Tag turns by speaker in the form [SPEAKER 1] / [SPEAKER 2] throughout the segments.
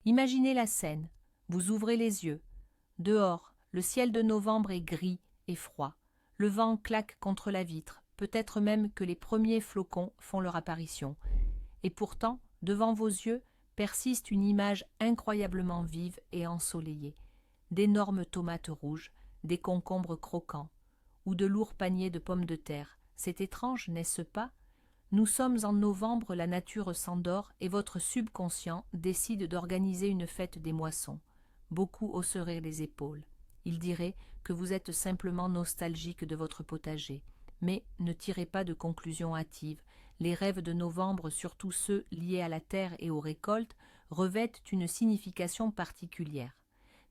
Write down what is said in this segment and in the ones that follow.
[SPEAKER 1] Imaginez la scène. Vous ouvrez les yeux. Dehors, le ciel de novembre est gris et froid. Le vent claque contre la vitre, peut-être même que les premiers flocons font leur apparition. Et pourtant, devant vos yeux, persiste une image incroyablement vive et ensoleillée. D'énormes tomates rouges, des concombres croquants, ou de lourds paniers de pommes de terre. C'est étrange, n'est-ce pas? Nous sommes en novembre, la nature s'endort et votre subconscient décide d'organiser une fête des moissons. Beaucoup hausseraient les épaules. Ils diraient que vous êtes simplement nostalgique de votre potager. Mais ne tirez pas de conclusions hâtives. Les rêves de novembre, surtout ceux liés à la terre et aux récoltes, revêtent une signification particulière.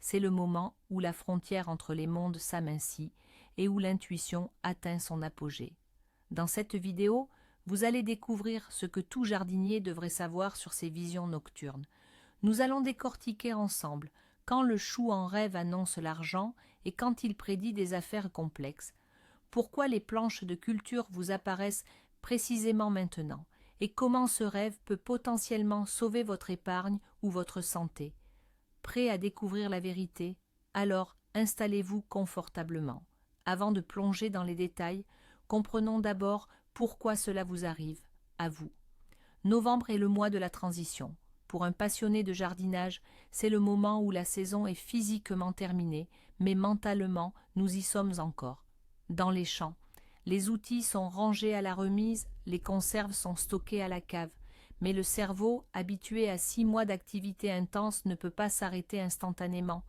[SPEAKER 1] C'est le moment où la frontière entre les mondes s'amincit et où l'intuition atteint son apogée. Dans cette vidéo, vous allez découvrir ce que tout jardinier devrait savoir sur ces visions nocturnes. Nous allons décortiquer ensemble quand le chou en rêve annonce l'argent et quand il prédit des affaires complexes. Pourquoi les planches de culture vous apparaissent précisément maintenant et comment ce rêve peut potentiellement sauver votre épargne ou votre santé. Prêt à découvrir la vérité? Alors installez-vous confortablement. Avant de plonger dans les détails, comprenons d'abord pourquoi cela vous arrive, à vous. Novembre est le mois de la transition. Pour un passionné de jardinage, c'est le moment où la saison est physiquement terminée, mais mentalement, nous y sommes encore. Dans les champs, les outils sont rangés à la remise, les conserves sont stockées à la cave, mais le cerveau, habitué à 6 mois d'activité intense, ne peut pas s'arrêter instantanément.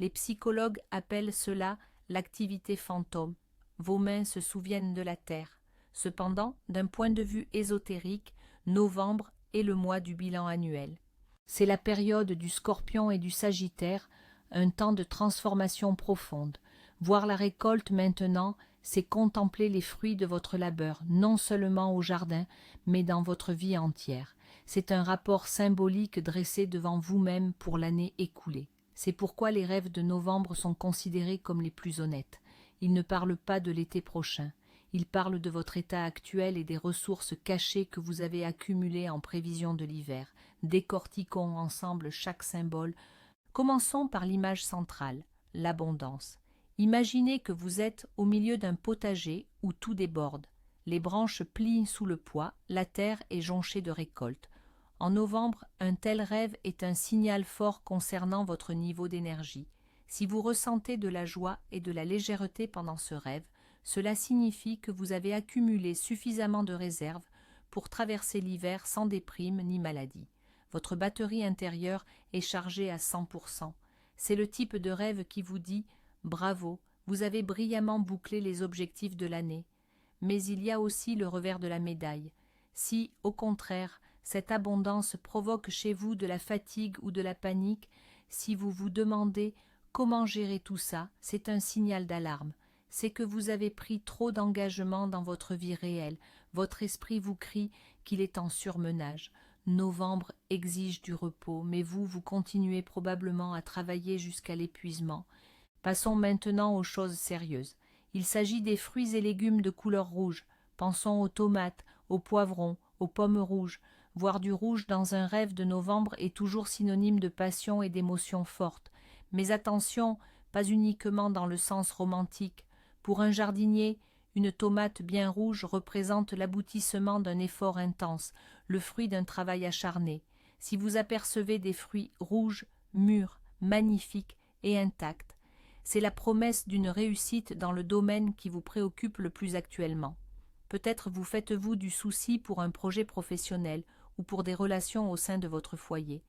[SPEAKER 1] Les psychologues appellent cela l'activité fantôme. Vos mains se souviennent de la terre. Cependant, d'un point de vue ésotérique, novembre est le mois du bilan annuel. C'est la période du Scorpion et du Sagittaire, un temps de transformation profonde. Voir la récolte maintenant, c'est contempler les fruits de votre labeur, non seulement au jardin, mais dans votre vie entière. C'est un rapport symbolique dressé devant vous-même pour l'année écoulée. C'est pourquoi les rêves de novembre sont considérés comme les plus honnêtes. Ils ne parlent pas de l'été prochain. Ils parlent de votre état actuel et des ressources cachées que vous avez accumulées en prévision de l'hiver. Décortiquons ensemble chaque symbole. Commençons par l'image centrale, l'abondance. Imaginez que vous êtes au milieu d'un potager où tout déborde. Les branches plient sous le poids, la terre est jonchée de récoltes. En novembre, un tel rêve est un signal fort concernant votre niveau d'énergie. Si vous ressentez de la joie et de la légèreté pendant ce rêve, cela signifie que vous avez accumulé suffisamment de réserves pour traverser l'hiver sans déprime ni maladie. Votre batterie intérieure est chargée à 100%. C'est le type de rêve qui vous dit « Bravo, vous avez brillamment bouclé les objectifs de l'année ». Mais il y a aussi le revers de la médaille. Si, au contraire, cette abondance provoque chez vous de la fatigue ou de la panique, si vous vous demandez comment gérer tout ça, c'est un signal d'alarme. C'est que vous avez pris trop d'engagement dans votre vie réelle. Votre esprit vous crie qu'il est en surmenage. Novembre exige du repos, mais vous continuez probablement à travailler jusqu'à l'épuisement. Passons maintenant aux choses sérieuses. Il s'agit des fruits et légumes de couleur rouge. Pensons aux tomates, aux poivrons, aux pommes rouges. Voir du rouge dans un rêve de novembre est toujours synonyme de passion et d'émotions fortes. Mais attention, pas uniquement dans le sens romantique. Pour un jardinier, une tomate bien rouge représente l'aboutissement d'un effort intense, le fruit d'un travail acharné. Si vous apercevez des fruits rouges, mûrs, magnifiques et intacts, c'est la promesse d'une réussite dans le domaine qui vous préoccupe le plus actuellement. Peut-être vous faites-vous du souci pour un projet professionnel ou pour des relations au sein de votre foyer.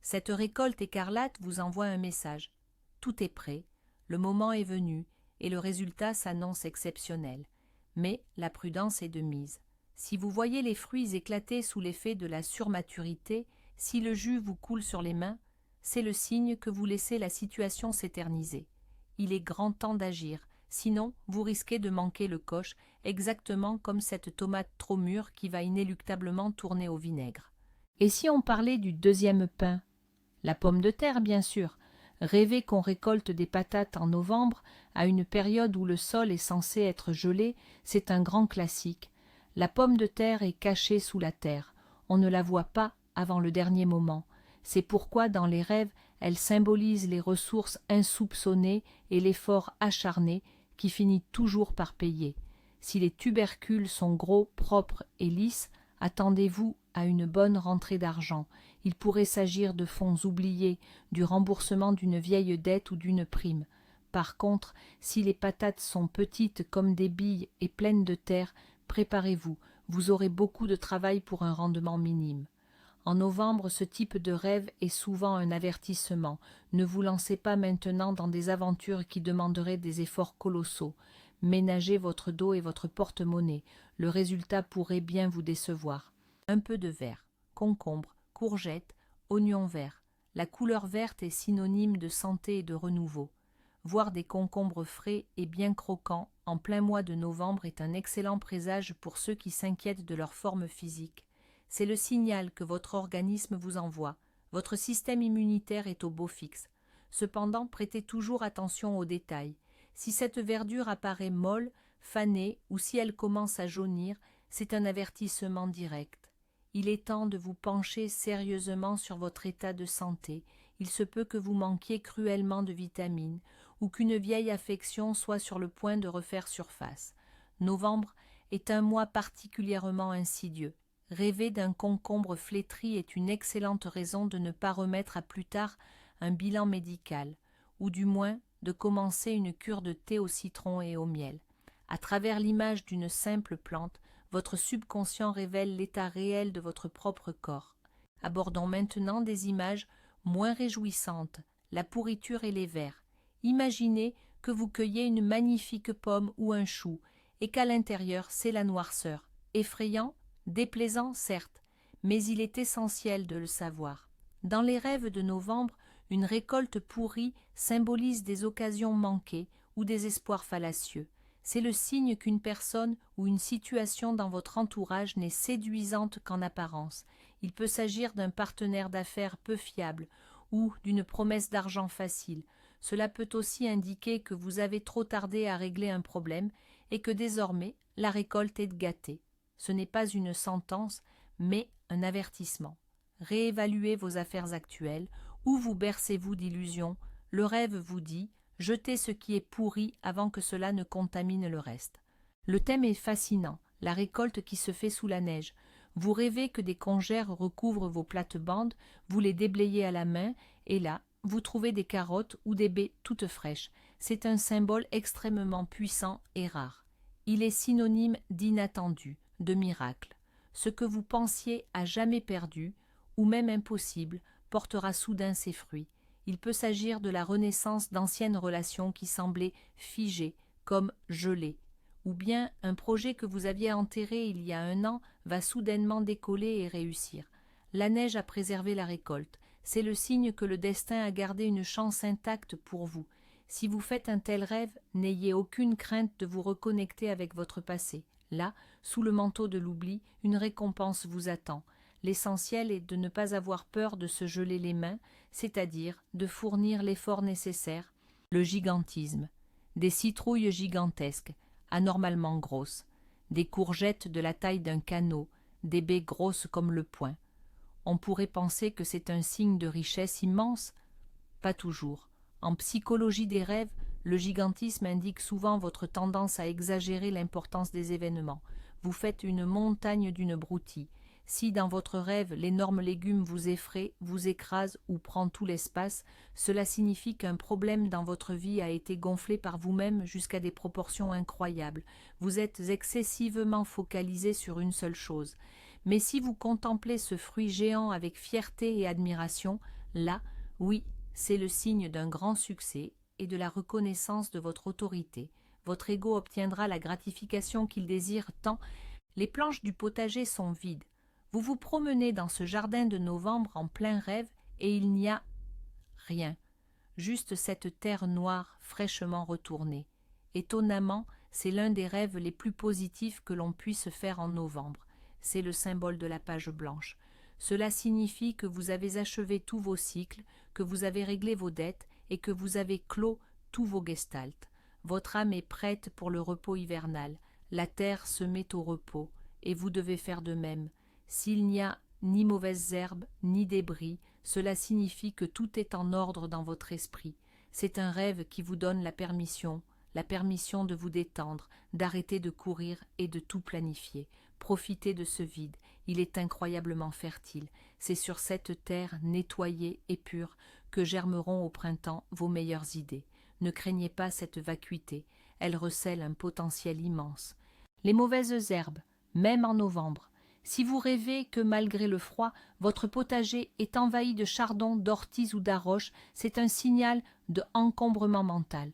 [SPEAKER 1] Cette récolte écarlate vous envoie un message. Tout est prêt, le moment est venu et le résultat s'annonce exceptionnel. Mais la prudence est de mise. Si vous voyez les fruits éclater sous l'effet de la surmaturité, si le jus vous coule sur les mains, c'est le signe que vous laissez la situation s'éterniser. Il est grand temps d'agir, sinon vous risquez de manquer le coche, exactement comme cette tomate trop mûre qui va inéluctablement tourner au vinaigre. Et si on parlait du deuxième pain? La pomme de terre, bien sûr. Rêver qu'on récolte des patates en novembre, à une période où le sol est censé être gelé, c'est un grand classique. La pomme de terre est cachée sous la terre. On ne la voit pas avant le dernier moment. C'est pourquoi dans les rêves, elles symbolisent les ressources insoupçonnées et l'effort acharné qui finit toujours par payer. Si les tubercules sont gros, propres et lisses, attendez-vous à une bonne rentrée d'argent. Il pourrait s'agir de fonds oubliés, du remboursement d'une vieille dette ou d'une prime. Par contre, si les patates sont petites comme des billes et pleines de terre, préparez-vous, vous aurez beaucoup de travail pour un rendement minime. En novembre, ce type de rêve est souvent un avertissement. Ne vous lancez pas maintenant dans des aventures qui demanderaient des efforts colossaux. Ménagez votre dos et votre porte-monnaie. Le résultat pourrait bien vous décevoir. Un peu de vert, concombre, courgettes, oignons verts. La couleur verte est synonyme de santé et de renouveau. Voir des concombres frais et bien croquants en plein mois de novembre est un excellent présage pour ceux qui s'inquiètent de leur forme physique. C'est le signal que votre organisme vous envoie. Votre système immunitaire est au beau fixe. Cependant, prêtez toujours attention aux détails. Si cette verdure apparaît molle, fanée ou si elle commence à jaunir, c'est un avertissement direct. Il est temps de vous pencher sérieusement sur votre état de santé. Il se peut que vous manquiez cruellement de vitamines ou qu'une vieille affection soit sur le point de refaire surface. Novembre est un mois particulièrement insidieux. Rêver d'un concombre flétri est une excellente raison de ne pas remettre à plus tard un bilan médical, ou du moins de commencer une cure de thé au citron et au miel. À travers l'image d'une simple plante, votre subconscient révèle l'état réel de votre propre corps. Abordons maintenant des images moins réjouissantes, la pourriture et les vers. Imaginez que vous cueillez une magnifique pomme ou un chou, et qu'à l'intérieur c'est la noirceur. Effrayant, déplaisant certes, mais il est essentiel de le savoir. Dans les rêves de novembre, une récolte pourrie symbolise des occasions manquées ou des espoirs fallacieux. C'est le signe qu'une personne ou une situation dans votre entourage n'est séduisante qu'en apparence. Il peut s'agir d'un partenaire d'affaires peu fiable ou d'une promesse d'argent facile. Cela peut aussi indiquer que vous avez trop tardé à régler un problème et que désormais la récolte est gâtée. Ce n'est pas une sentence, mais un avertissement. Réévaluez vos affaires actuelles ou vous bercez-vous d'illusions. Le rêve vous dit « jetez ce qui est pourri avant que cela ne contamine le reste ». Le thème est fascinant, la récolte qui se fait sous la neige. Vous rêvez que des congères recouvrent vos plates-bandes, vous les déblayez à la main, et là, vous trouvez des carottes ou des baies toutes fraîches. C'est un symbole extrêmement puissant et rare. Il est synonyme d'inattendu, de miracle. Ce que vous pensiez à jamais perdu, ou même impossible, portera soudain ses fruits. Il peut s'agir de la renaissance d'anciennes relations qui semblaient figées, comme gelées, ou bien un projet que vous aviez enterré il y a un an va soudainement décoller et réussir. La neige a préservé la récolte. C'est le signe que le destin a gardé une chance intacte pour vous. Si vous faites un tel rêve, n'ayez aucune crainte de vous reconnecter avec votre passé. Là, sous le manteau de l'oubli, une récompense vous attend. L'essentiel est de ne pas avoir peur de se geler les mains, c'est-à-dire de fournir l'effort nécessaire, le gigantisme. Des citrouilles gigantesques, anormalement grosses, des courgettes de la taille d'un canot, des baies grosses comme le poing. On pourrait penser que c'est un signe de richesse immense. Pas toujours. En psychologie des rêves, le gigantisme indique souvent votre tendance à exagérer l'importance des événements. Vous faites une montagne d'une broutille. Si dans votre rêve l'énorme légume vous effraie, vous écrase ou prend tout l'espace, cela signifie qu'un problème dans votre vie a été gonflé par vous-même jusqu'à des proportions incroyables. Vous êtes excessivement focalisé sur une seule chose. Mais si vous contemplez ce fruit géant avec fierté et admiration, là, oui, c'est le signe d'un grand succès et de la reconnaissance de votre autorité. Votre ego obtiendra la gratification qu'il désire tant. Les planches du potager sont vides. Vous vous promenez dans ce jardin de novembre en plein rêve et il n'y a rien. Juste cette terre noire fraîchement retournée. Étonnamment, c'est l'un des rêves les plus positifs que l'on puisse faire en novembre. C'est le symbole de la page blanche. Cela signifie que vous avez achevé tous vos cycles, que vous avez réglé vos dettes et que vous avez clos tous vos gestaltes. Votre âme est prête pour le repos hivernal. La terre se met au repos, et vous devez faire de même. S'il n'y a ni mauvaises herbes, ni débris, Cela signifie que tout est en ordre dans votre esprit. C'est un rêve qui vous donne la permission de vous détendre, d'arrêter de courir et de tout planifier. Profitez de ce vide, il est incroyablement fertile. C'est sur cette terre nettoyée et pure que germeront au printemps vos meilleures idées. Ne craignez pas cette vacuité, elle recèle un potentiel immense. Les mauvaises herbes, même en novembre. Si vous rêvez que, malgré le froid, votre potager est envahi de chardons, d'orties ou d'arroches, c'est un signal de encombrement mental.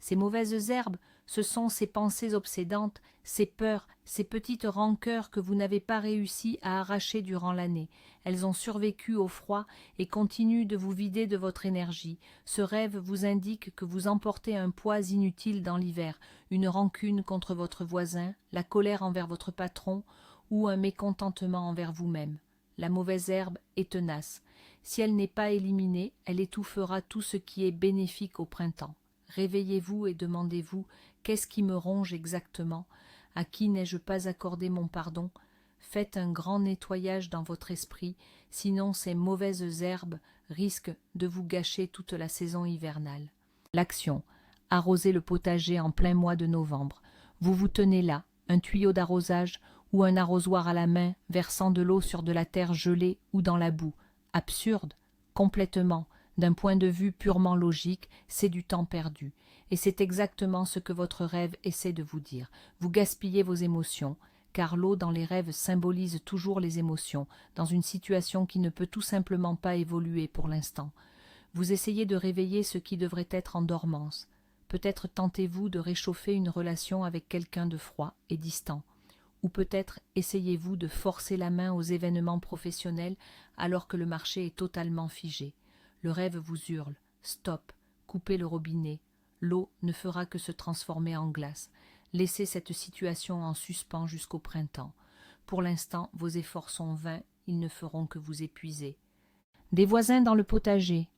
[SPEAKER 1] Ces mauvaises herbes, ce sont ces pensées obsédantes, ces peurs, ces petites rancœurs que vous n'avez pas réussi à arracher durant l'année. Elles ont survécu au froid et continuent de vous vider de votre énergie. Ce rêve vous indique que vous emportez un poids inutile dans l'hiver, une rancune contre votre voisin, la colère envers votre patron ou un mécontentement envers vous-même. La mauvaise herbe est tenace. Si elle n'est pas éliminée, elle étouffera tout ce qui est bénéfique au printemps. Réveillez-vous et demandez-vous « Qu'est-ce qui me ronge exactement ? À qui n'ai-je pas accordé mon pardon ?» Faites un grand nettoyage dans votre esprit, sinon ces mauvaises herbes risquent de vous gâcher toute la saison hivernale. L'action. Arrosez le potager en plein mois de novembre. Vous vous tenez là, un tuyau d'arrosage ou un arrosoir à la main, versant de l'eau sur de la terre gelée ou dans la boue. Absurde, complètement. D'un point de vue purement logique, c'est du temps perdu. Et c'est exactement ce que votre rêve essaie de vous dire. Vous gaspillez vos émotions, car l'eau dans les rêves symbolise toujours les émotions, dans une situation qui ne peut tout simplement pas évoluer pour l'instant. Vous essayez de réveiller ce qui devrait être en dormance. Peut-être tentez-vous de réchauffer une relation avec quelqu'un de froid et distant. Ou peut-être essayez-vous de forcer la main aux événements professionnels alors que le marché est totalement figé. Le rêve vous hurle « Stop, coupez le robinet, l'eau ne fera que se transformer en glace. Laissez cette situation en suspens jusqu'au printemps. Pour l'instant, vos efforts sont vains, ils ne feront que vous épuiser. » Des voisins dans le potager.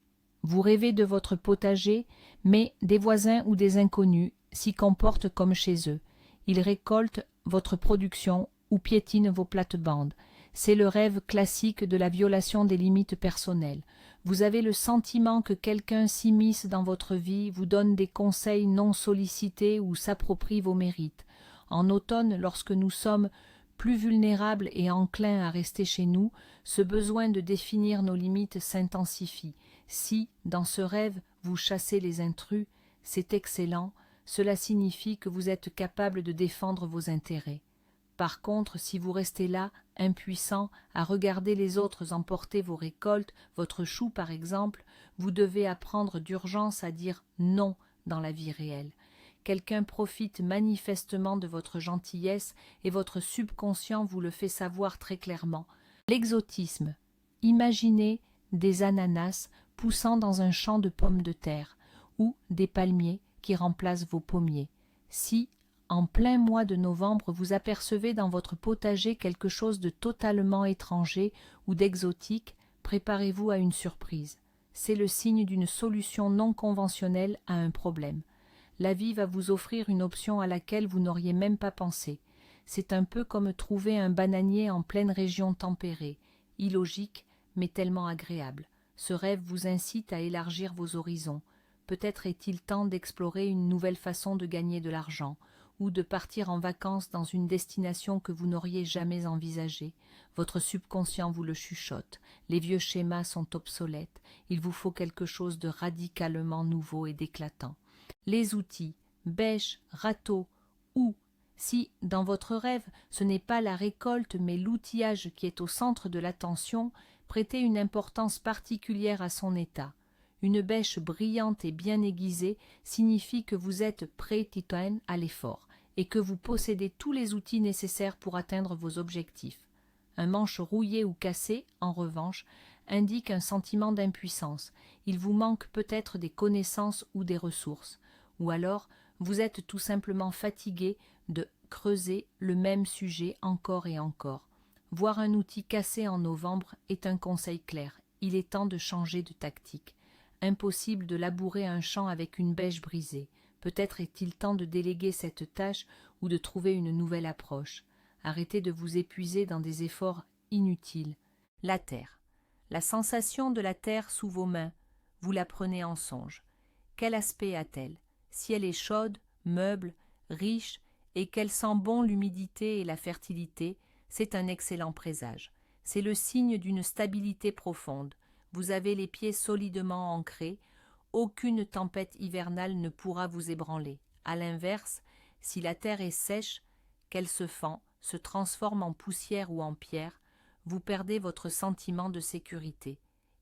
[SPEAKER 1] Vous rêvez de votre potager, mais des voisins ou des inconnus s'y comportent comme chez eux. Ils récoltent votre production ou piétinent vos plates-bandes. C'est le rêve classique de la violation des limites personnelles. Vous avez le sentiment que quelqu'un s'immisce dans votre vie, vous donne des conseils non sollicités ou s'approprie vos mérites. En automne, lorsque nous sommes plus vulnérables et enclins à rester chez nous, ce besoin de définir nos limites s'intensifie. Si, dans ce rêve, vous chassez les intrus, c'est excellent, cela signifie que vous êtes capable de défendre vos intérêts. Par contre, si vous restez là, impuissant, à regarder les autres emporter vos récoltes, votre chou par exemple, vous devez apprendre d'urgence à dire non dans la vie réelle. Quelqu'un profite manifestement de votre gentillesse et votre subconscient vous le fait savoir très clairement. L'exotisme. Imaginez des ananas poussant dans un champ de pommes de terre ou des palmiers qui remplacent vos pommiers. Si, en plein mois de novembre, vous apercevez dans votre potager quelque chose de totalement étranger ou d'exotique, préparez-vous à une surprise. C'est le signe d'une solution non conventionnelle à un problème. La vie va vous offrir une option à laquelle vous n'auriez même pas pensé. C'est un peu comme trouver un bananier en pleine région tempérée, illogique, mais tellement agréable. Ce rêve vous incite à élargir vos horizons. Peut-être est-il temps d'explorer une nouvelle façon de gagner de l'argent, ou de partir en vacances dans une destination que vous n'auriez jamais envisagée. Votre subconscient vous le chuchote. Les vieux schémas sont obsolètes. Il vous faut quelque chose de radicalement nouveau et d'éclatant. Les outils, bêche, râteau, ou, si, dans votre rêve, ce n'est pas la récolte mais l'outillage qui est au centre de l'attention, prêtez une importance particulière à son état. Une bêche brillante et bien aiguisée signifie que vous êtes prêt à l'effort et que vous possédez tous les outils nécessaires pour atteindre vos objectifs. Un manche rouillé ou cassé, en revanche, indique un sentiment d'impuissance. Il vous manque peut-être des connaissances ou des ressources. Ou alors, vous êtes tout simplement fatigué de creuser le même sujet encore et encore. Voir un outil cassé en novembre est un conseil clair. Il est temps de changer de tactique. Impossible de labourer un champ avec une bêche brisée. Peut-être est-il temps de déléguer cette tâche ou de trouver une nouvelle approche. Arrêtez de vous épuiser dans des efforts inutiles. La terre. La sensation de la terre sous vos mains, vous la prenez en songe. Quel aspect a-t-elle? Si elle est chaude, meuble, riche, et qu'elle sent bon l'humidité et la fertilité, c'est un excellent présage. C'est le signe d'une stabilité profonde. Vous avez les pieds solidement ancrés, aucune tempête hivernale ne pourra vous ébranler. À l'inverse, si la terre est sèche, qu'elle se fend, se transforme en poussière ou en pierre, vous perdez votre sentiment de sécurité.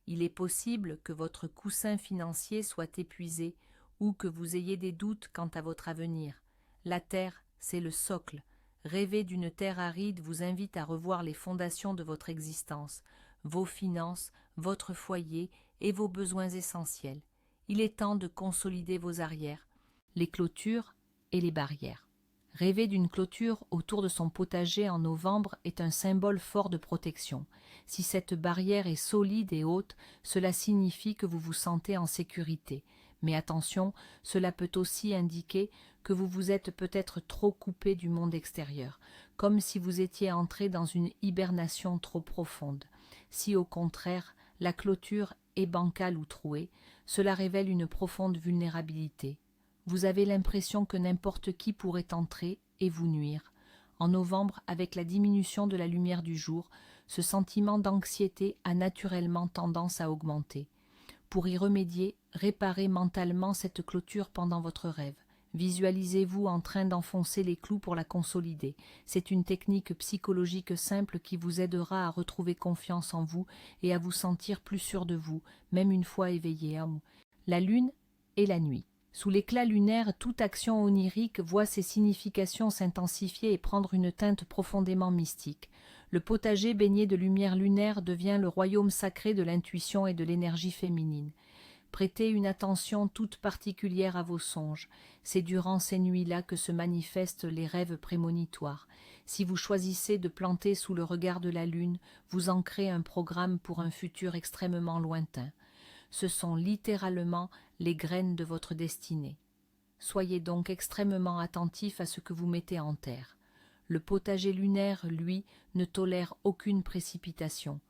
[SPEAKER 1] Il est possible que votre coussin financier soit épuisé ou que vous ayez des doutes quant à votre avenir. La terre, c'est le socle. Rêver d'une terre aride vous invite à revoir les fondations de votre existence, vos finances, votre foyer et vos besoins essentiels. Il est temps de consolider vos arrières, les clôtures et les barrières. Rêver d'une clôture autour de son potager en novembre est un symbole fort de protection. Si cette barrière est solide et haute, cela signifie que vous vous sentez en sécurité. Mais attention, cela peut aussi indiquer que vous vous êtes peut-être trop coupé du monde extérieur, comme si vous étiez entré dans une hibernation trop profonde. Si au contraire, la clôture est bancale ou trouée, cela révèle une profonde vulnérabilité. Vous avez l'impression que n'importe qui pourrait entrer et vous nuire. En novembre, avec la diminution de la lumière du jour, ce sentiment d'anxiété a naturellement tendance à augmenter. Pour y remédier, réparez mentalement cette clôture pendant votre rêve. Visualisez-vous en train d'enfoncer les clous pour la consolider. C'est une technique psychologique simple qui vous aidera à retrouver confiance en vous et à vous sentir plus sûr de vous, même une fois éveillé. La lune et la nuit. Sous l'éclat lunaire, toute action onirique voit ses significations s'intensifier et prendre une teinte profondément mystique. Le potager baigné de lumière lunaire devient le royaume sacré de l'intuition et de l'énergie féminine. Prêtez une attention toute particulière à vos songes. C'est durant ces nuits-là que se manifestent les rêves prémonitoires. Si vous choisissez de planter sous le regard de la lune, vous ancrez un programme pour un futur extrêmement lointain. Ce sont littéralement les graines de votre destinée. Soyez donc extrêmement attentif à ce que vous mettez en terre. Le potager lunaire, lui, ne tolère aucune précipitation.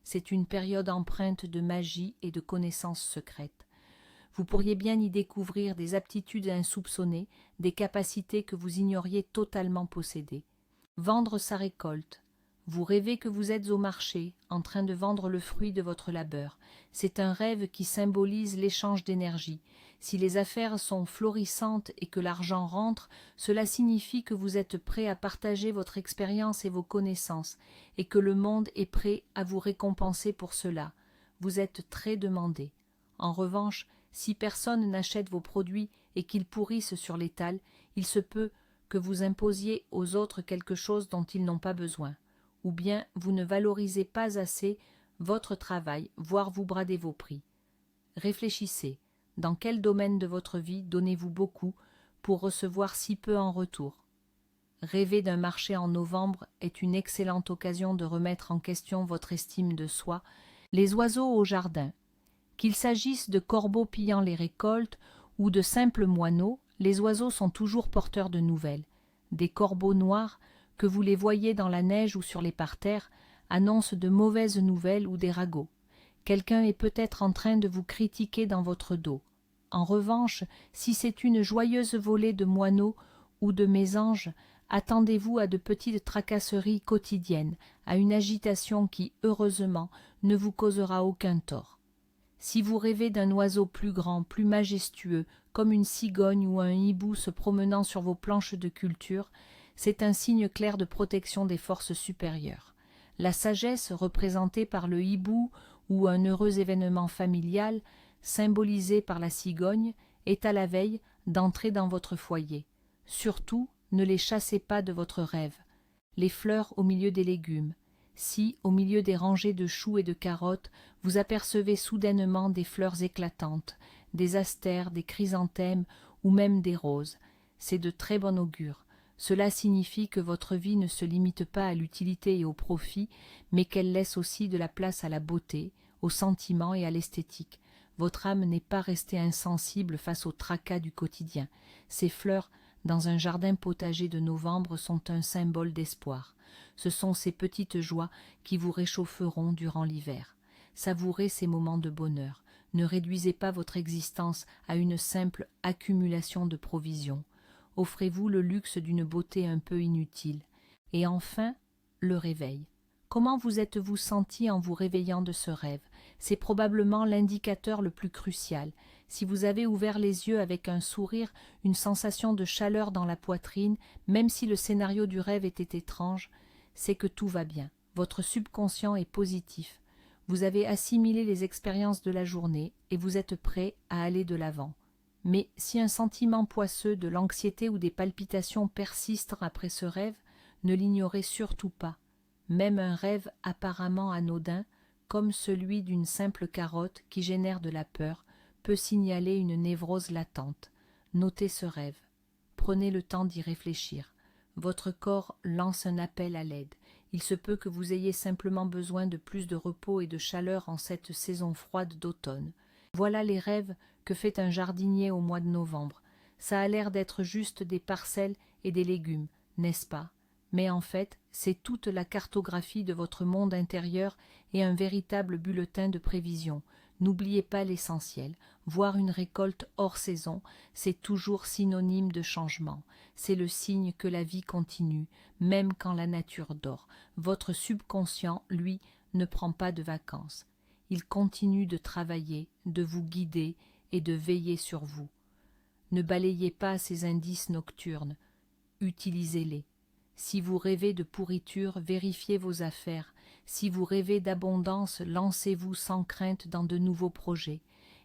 [SPEAKER 1] C'est une période empreinte de magie et de connaissances secrètes. Vous pourriez bien y découvrir des aptitudes insoupçonnées, des capacités que vous ignoriez totalement posséder. Vendre sa récolte. Vous rêvez que vous êtes au marché, en train de vendre le fruit de votre labeur. C'est un rêve qui symbolise l'échange d'énergie. Si les affaires sont florissantes et que l'argent rentre, cela signifie que vous êtes prêt à partager votre expérience et vos connaissances, et que le monde est prêt à vous récompenser pour cela. Vous êtes très demandé. En revanche, si personne n'achète vos produits et qu'ils pourrissent sur l'étal, il se peut que vous imposiez aux autres quelque chose dont ils n'ont pas besoin. Ou bien vous ne valorisez pas assez votre travail, voire vous bradez vos prix. Réfléchissez, dans quel domaine de votre vie donnez-vous beaucoup pour recevoir si peu en retour? Rêver d'un marché en novembre est une excellente occasion de remettre en question votre estime de soi. Les oiseaux au jardin. Qu'il s'agisse de corbeaux pillant les récoltes ou de simples moineaux, les oiseaux sont toujours porteurs de nouvelles. Des corbeaux noirs, que vous les voyez dans la neige ou sur les parterres, annoncent de mauvaises nouvelles ou des ragots. Quelqu'un est peut-être en train de vous critiquer dans votre dos. En revanche, si c'est une joyeuse volée de moineaux ou de mésanges, attendez-vous à de petites tracasseries quotidiennes, à une agitation qui, heureusement, ne vous causera aucun tort. Si vous rêvez d'un oiseau plus grand, plus majestueux, comme une cigogne ou un hibou se promenant sur vos planches de culture, c'est un signe clair de protection des forces supérieures. La sagesse, représentée par le hibou ou un heureux événement familial, symbolisé par la cigogne, est à la veille d'entrer dans votre foyer. Surtout, ne les chassez pas de votre rêve. Les fleurs au milieu des légumes. Si, au milieu des rangées de choux et de carottes, vous apercevez soudainement des fleurs éclatantes, des astères, des chrysanthèmes ou même des roses, c'est de très bon augure. Cela signifie que votre vie ne se limite pas à l'utilité et au profit, mais qu'elle laisse aussi de la place à la beauté, au sentiment et à l'esthétique. Votre âme n'est pas restée insensible face au tracas du quotidien. Ces fleurs, dans un jardin potager de novembre, sont un symbole d'espoir. Ce sont ces petites joies qui vous réchaufferont durant l'hiver. Savourez ces moments de bonheur. Ne réduisez pas votre existence à une simple accumulation de provisions. Offrez-vous le luxe d'une beauté un peu inutile. Et enfin, le réveil. Comment vous êtes-vous senti en vous réveillant de ce rêve? C'est probablement l'indicateur le plus crucial. Si vous avez ouvert les yeux avec un sourire, une sensation de chaleur dans la poitrine, même si le scénario du rêve était étrange, c'est que tout va bien. Votre subconscient est positif. Vous avez assimilé les expériences de la journée et vous êtes prêt à aller de l'avant. Mais si un sentiment poisseux, de l'anxiété ou des palpitations persistent après ce rêve, ne l'ignorez surtout pas. Même un rêve apparemment anodin, comme celui d'une simple carotte qui génère de la peur, peut signaler une névrose latente. Notez ce rêve. Prenez le temps d'y réfléchir. Votre corps lance un appel à l'aide. Il se peut que vous ayez simplement besoin de plus de repos et de chaleur en cette saison froide d'automne. Voilà les rêves que fait un jardinier au mois de novembre. Ça a l'air d'être juste des parcelles et des légumes, n'est-ce pas? Mais en fait, c'est toute la cartographie de votre monde intérieur et un véritable bulletin de prévision. N'oubliez pas l'essentiel. Voir une récolte hors saison, c'est toujours synonyme de changement. C'est le signe que la vie continue, même quand la nature dort. Votre subconscient, lui, ne prend pas de vacances. Il continue de travailler, de vous guider et de veiller sur vous. Ne balayez pas ces indices nocturnes. Utilisez-les. Si vous rêvez de pourriture, vérifiez vos affaires. Si vous rêvez d'abondance, lancez-vous sans crainte dans de nouveaux projets.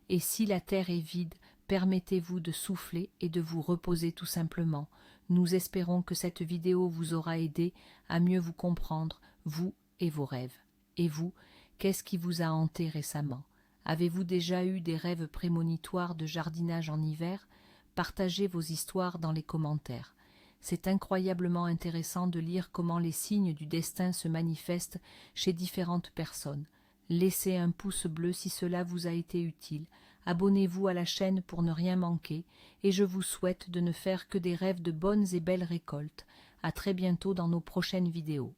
[SPEAKER 1] Et si la terre est vide, permettez-vous de souffler et de vous reposer tout simplement. Nous espérons que cette vidéo vous aura aidé à mieux vous comprendre, vous et vos rêves. Et vous, qu'est-ce qui vous a hanté récemment? Avez-vous déjà eu des rêves prémonitoires de jardinage en hiver? Partagez vos histoires dans les commentaires. C'est incroyablement intéressant de lire comment les signes du destin se manifestent chez différentes personnes. Laissez un pouce bleu si cela vous a été utile. Abonnez-vous à la chaîne pour ne rien manquer et je vous souhaite de ne faire que des rêves de bonnes et belles récoltes. À très bientôt dans nos prochaines vidéos.